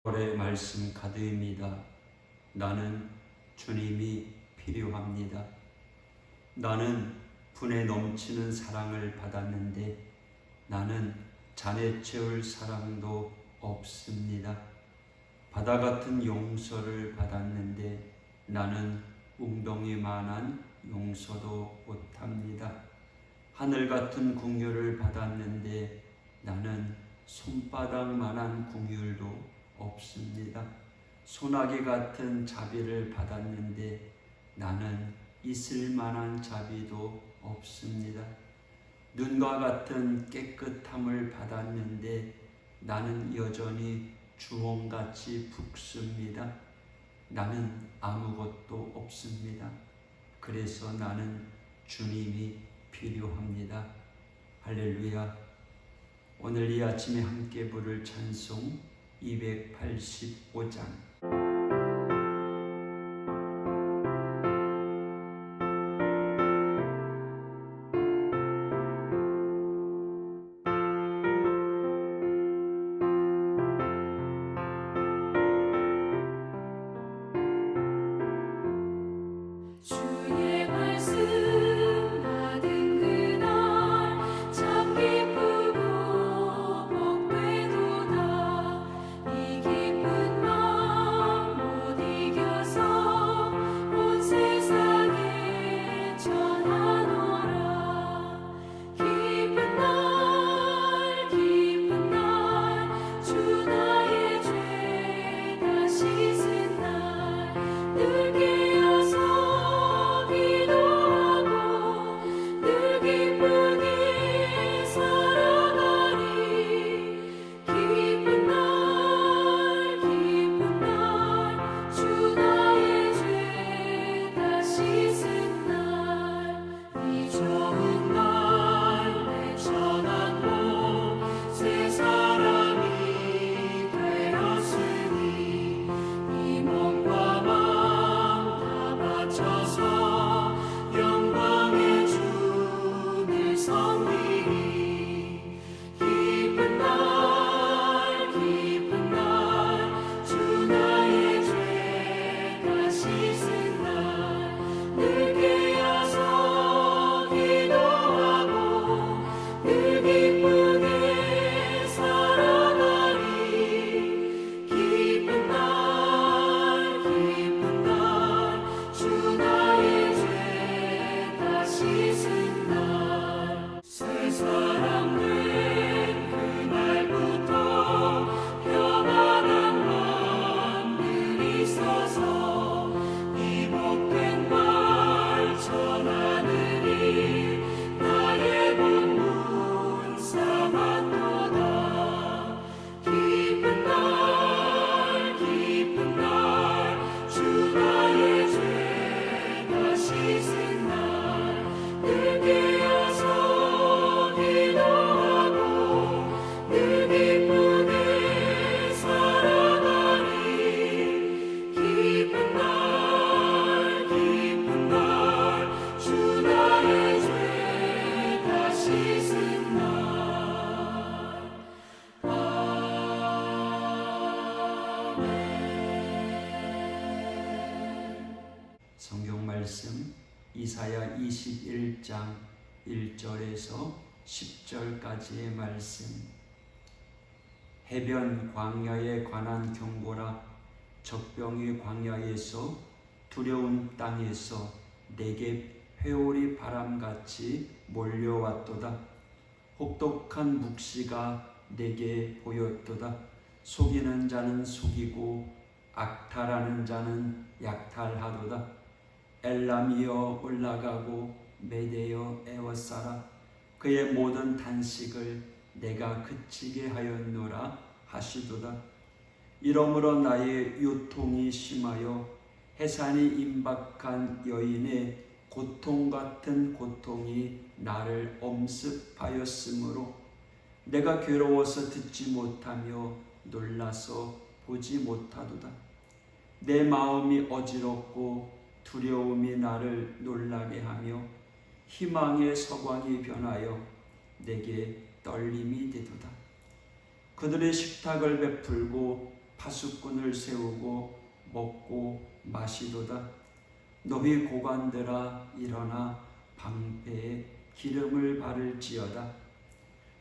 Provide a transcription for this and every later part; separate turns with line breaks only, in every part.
올해 말씀 가드입니다. 나는 주님이 필요합니다. 나는 분에 넘치는 사랑을 받았는데 나는 잔에 채울 사랑도 없습니다. 바다 같은 용서를 받았는데 나는 웅덩이만한 용서도 못합니다. 하늘 같은 긍휼을 받았는데 나는 손바닥만한 긍휼도 없습니다. 소나기 같은 자비를 받았는데 나는 있을만한 자비도 없습니다. 눈과 같은 깨끗함을 받았는데 나는 여전히 주홍같이 붉습니다. 나는 아무것도 없습니다. 그래서 나는 주님이 필요합니다. 할렐루야. 오늘 이 아침에 함께 부를 찬송 285장.
주의 말씀 받은 그날 참 기쁘고 복되도다. 이 기쁜 마음 못 이겨서 온 세상에 전하노라. 기쁜 날 주 나의 죄 다 씻은 날 늘 깨어서 기도하고 늘 기쁘게 살아가리. 기쁜 날 주 나의 죄 다 씻은 날 이 좋은 날 내 전한 몸 새 사람이 되었으니 이 몸과 마음 다 바쳐서 영광의 주를 섬기리. 기쁜 날 주 나의 죄 다 씻은 날 늘 깨어서 기도하고 늘 기쁘게 살아가리. 기쁜 날 주 나의 죄 다 씻은 날 새 사람 된 그날부터 평안한 마음 늘 있어서 이 복된 말 전하느니 나의 본문 삼았도다. 기쁜 날 주 나의 죄 다 씻은 날 늘 깨어서 기도하고 늘 기쁘게 살아가리. 기쁜 날 주 나의 죄 다 씻은 날.
성경 말씀 이사야 21장 1절에서 10절까지의 말씀. 해변 광야에 관한 경고라. 적병이 광야에서 두려운 땅에서 내게 회오리 바람같이 몰려왔도다. 혹독한 묵시가 내게 보였도다. 속이는 자는 속이고 악탈하는 자는 약탈하도다. 엘람이여 올라가고 메대여 에워싸라. 그의 모든 단식을 내가 그치게 하였노라 하시도다. 이러므로 나의 요통이 심하여 해산이 임박한 여인의 고통 같은 고통이 나를 엄습하였으므로 내가 괴로워서 듣지 못하며 놀라서 보지 못하도다. 내 마음이 어지럽고 두려움이 나를 놀라게 하며 희망의 서광이 변하여 내게 떨림이 되도다. 그들의 식탁을 베풀고 파수꾼을 세우고 먹고 마시도다. 너희 고관들아 일어나 방패에 기름을 바를지어다.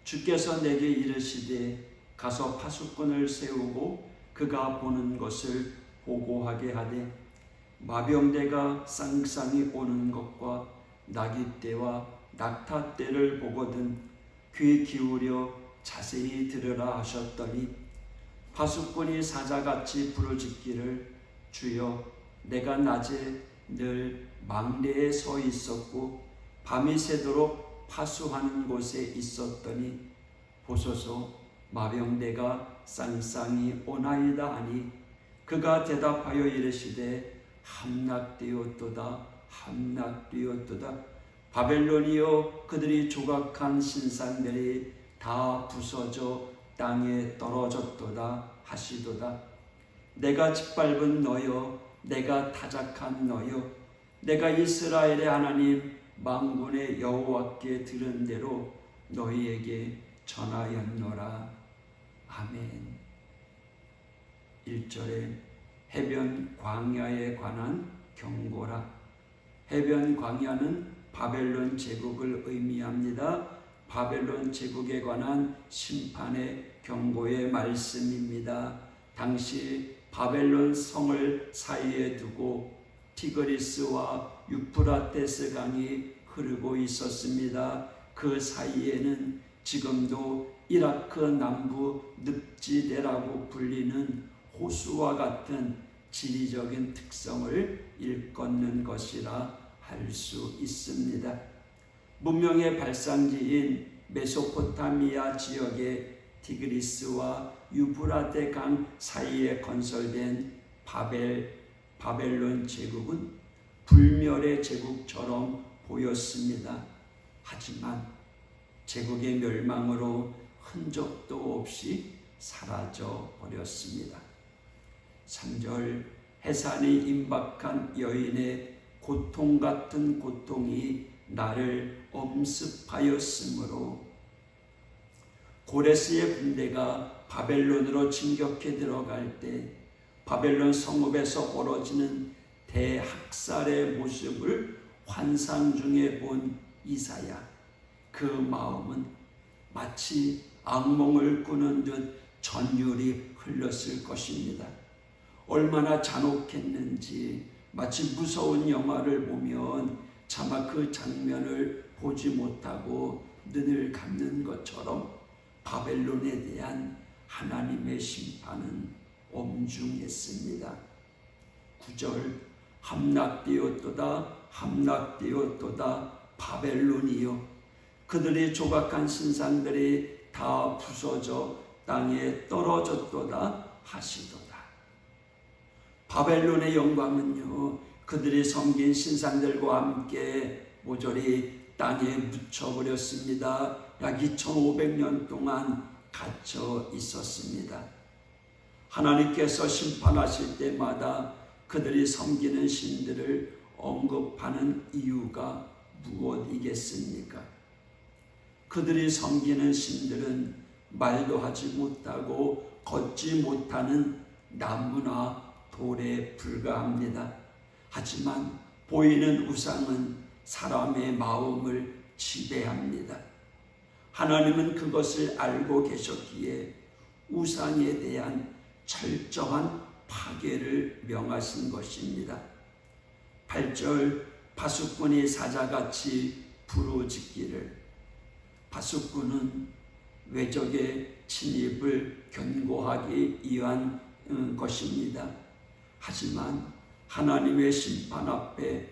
주께서 내게 이르시되 가서 파수꾼을 세우고 그가 보는 것을 보고하게 하되 마병대가 쌍쌍이 오는 것과 나귀떼와 낙타떼를 보거든 귀 기울여 자세히 들으라 하셨더니 파수꾼이 사자같이 부르짖기를 주여 내가 낮에 늘 망대에 서 있었고 밤이 새도록 파수하는 곳에 있었더니 보소서 마병대가 쌍쌍이 오나이다 하니 그가 대답하여 이르시되 함락되었도다 함락되었도다. 바벨론이여 그들이 조각한 신상들이 다 부서져 땅에 떨어졌도다 하시도다. 내가 짓밟은 너여 내가 타작한 너여 내가 이스라엘의 하나님 만군의 여호와께 들은 대로 너희에게 전하였노라. 아멘. 1절에 해변 광야에 관한 경고라. 해변 광야는 바벨론 제국을 의미합니다. 바벨론 제국에 관한 심판의 경고의 말씀입니다. 당시 바벨론 성을 사이에 두고 티그리스와 유프라테스 강이 흐르고 있었습니다. 그 사이에는 지금도 이라크 남부 늪지대라고 불리는 호수와 같은 지리적인 특성을 일컫는 것이라 할 수 있습니다. 문명의 발상지인 메소포타미아 지역의 티그리스와 유브라테 강 사이에 건설된 바벨론 제국은 불멸의 제국처럼 보였습니다. 하지만 제국의 멸망으로 흔적도 없이 사라져 버렸습니다. 3절 해산이 임박한 여인의 고통 같은 고통이 나를 엄습하였으므로 고레스의 군대가 바벨론으로 진격해 들어갈 때 바벨론 성읍에서 벌어지는 대학살의 모습을 환상 중에 본 이사야, 그 마음은 마치 악몽을 꾸는 듯 전율이 흘렀을 것입니다. 얼마나 잔혹했는지 마치 무서운 영화를 보면 차마 그 장면을 보지 못하고 눈을 감는 것처럼 바벨론에 대한 하나님의 심판은 엄중했습니다. 9절 함락되었도다 함락되었도다 바벨론이여 그들이 조각한 신상들이 다 부서져 땅에 떨어졌도다 하시도다. 바벨론의 영광은요 그들이 섬긴 신상들과 함께 모조리 땅에 묻혀버렸습니다. 약 2500년 동안 갇혀 있었습니다. 하나님께서 심판하실 때마다 그들이 섬기는 신들을 언급하는 이유가 무엇이겠습니까? 그들이 섬기는 신들은 말도 하지 못하고 걷지 못하는 나무나 돌에 불과합니다. 하지만 보이는 우상은 사람의 마음을 지배합니다. 하나님은 그것을 알고 계셨기에 우상에 대한 철저한 파괴를 명하신 것입니다. 8절 파수꾼이 사자같이 부르짖기를. 파수꾼은 외적의 침입을 견고하기 위한 것입니다. 하지만 하나님의 심판 앞에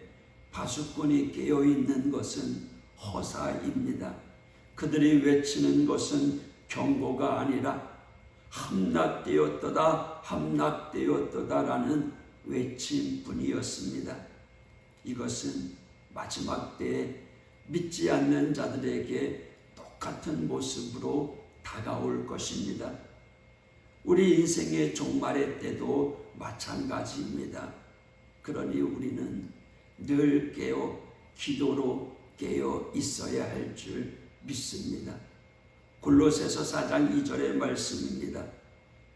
파수꾼이 깨어있는 것은 허사입니다. 그들이 외치는 것은 경고가 아니라 함락되었도다 함락되었도다라는 외침뿐이었습니다. 이것은 마지막 때에 믿지 않는 자들에게 똑같은 모습으로 다가올 것입니다. 우리 인생의 종말의 때도 마찬가지입니다. 그러니 우리는 늘 기도로 깨어 있어야 할 줄 믿습니다. 골로새서 4장 2절의 말씀입니다.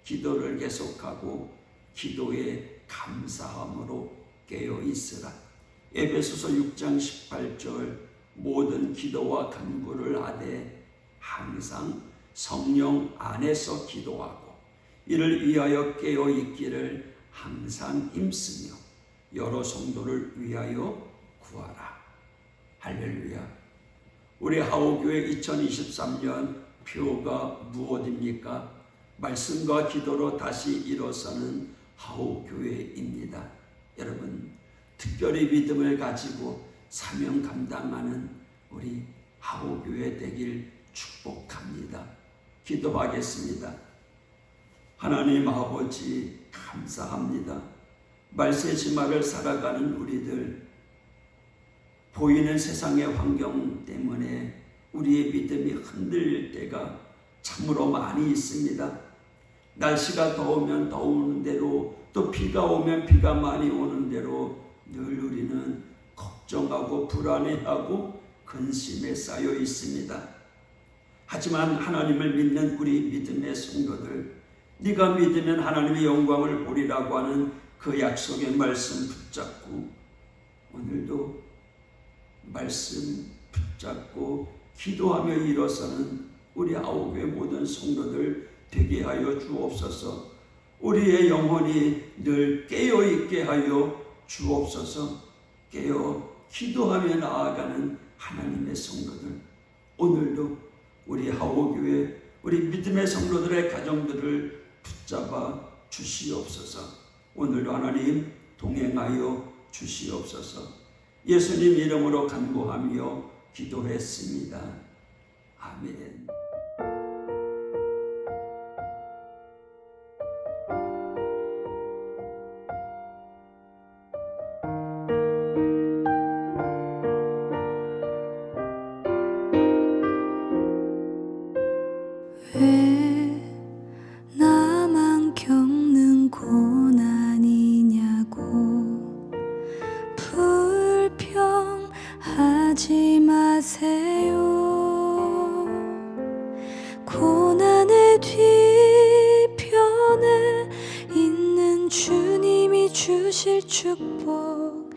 기도를 계속하고 기도에 감사함으로 깨어 있으라. 에베소서 6장 18절 모든 기도와 간구를 하되 항상 성령 안에서 기도하고 이를 위하여 깨어 있기를 항상 힘쓰며 여러 성도를 위하여 구하라. 할렐루야. 우리 하오교회 2023년 표가 무엇입니까? 말씀과 기도로 다시 일어서는 하오교회입니다. 여러분, 특별히 믿음을 가지고 사명 감당하는 우리 하오교회 되길 축복합니다. 기도하겠습니다. 하나님 아버지 감사합니다. 말세지마를 살아가는 우리들, 보이는 세상의 환경 때문에 우리의 믿음이 흔들릴 때가 참으로 많이 있습니다. 날씨가 더우면 더우는 대로, 또 비가 오면 비가 많이 오는 대로 늘 우리는 걱정하고 불안해하고 근심에 쌓여 있습니다. 하지만 하나님을 믿는 우리 믿음의 성도들, 네가 믿으면 하나님의 영광을 보리라고 하는 그 약속의 말씀 붙잡고 오늘도 말씀 붙잡고 기도하며 일어서는 우리 아홉의 모든 성도들 되게 하여 주옵소서. 우리의 영혼이 늘 깨어있게 하여 주옵소서. 깨어 기도하며 나아가는 하나님의 성도들, 오늘도 우리 하오교회 우리 믿음의 성도들의 가정들을 붙잡아 주시옵소서. 오늘도 하나님 동행하여 주시옵소서. 예수님 이름으로 간구하며 기도했습니다. 아멘.
왜 나만 겪는 고난이냐고 불평하지 마세요. 고난의 뒤편에 있는 주님이 주실 축복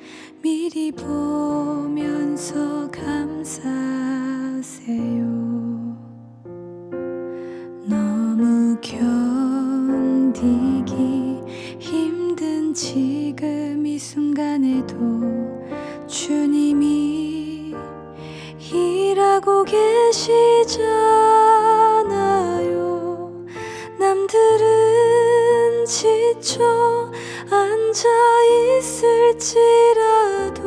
미리 보면서 감사하세요. 너무 견디기 힘든 지금 이 순간에도 주님이 일하고 계시잖아요. 남들은 지쳐 앉아 있을지라도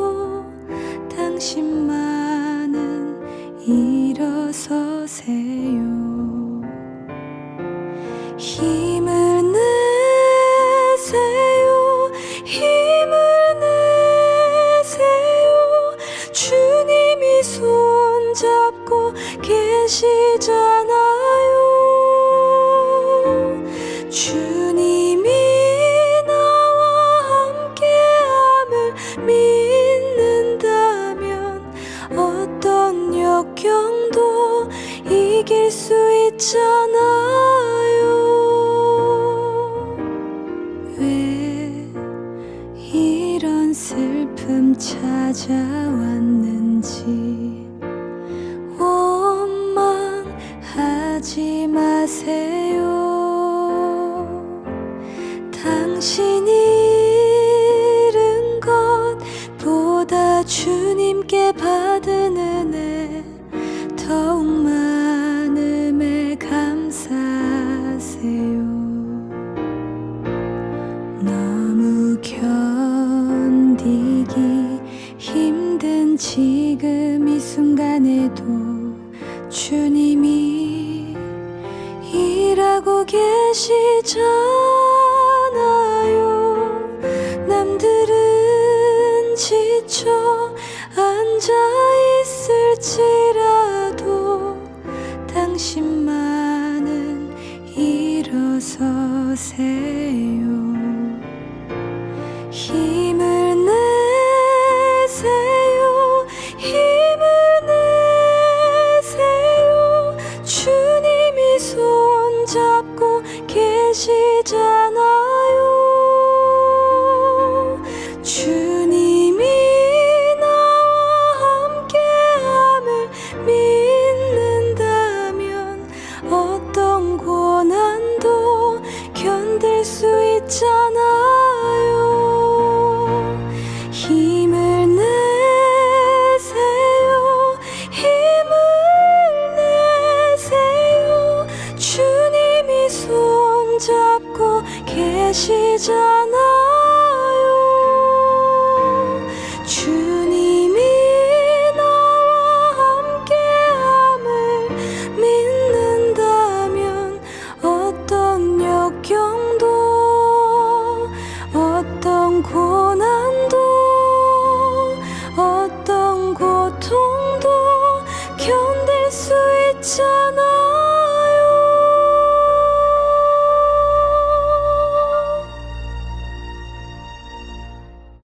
당신만은 일어서세요. 힘을 내세요. 힘을 내세요. 주님이 손잡고 계시잖아요. 주님이 나와 함께함을 믿는다면 어떤 역경도 이길 수 있잖아요. 왜 이런 슬픔 찾아왔는지 원망하지 마세요. 당신이 잃은 것보다 주님께 받은 은혜 더욱 많음에 감사하세요. 너무 견디기 힘든 지금 이 순간에도 주님이 일하고 계시잖아요. 남들은 지쳐 앉아 있을지라도 당신만은 일어서세요. 힘을 내세요. 힘을 내세요. 주님이 손잡고 계시 계시잖아요. 주님이 나와 함께함을 믿는다면 어떤 고난도 견딜 수 있잖아요. 힘을 내세요. 힘을 내세요. 주님이 손잡고 계시잖아요.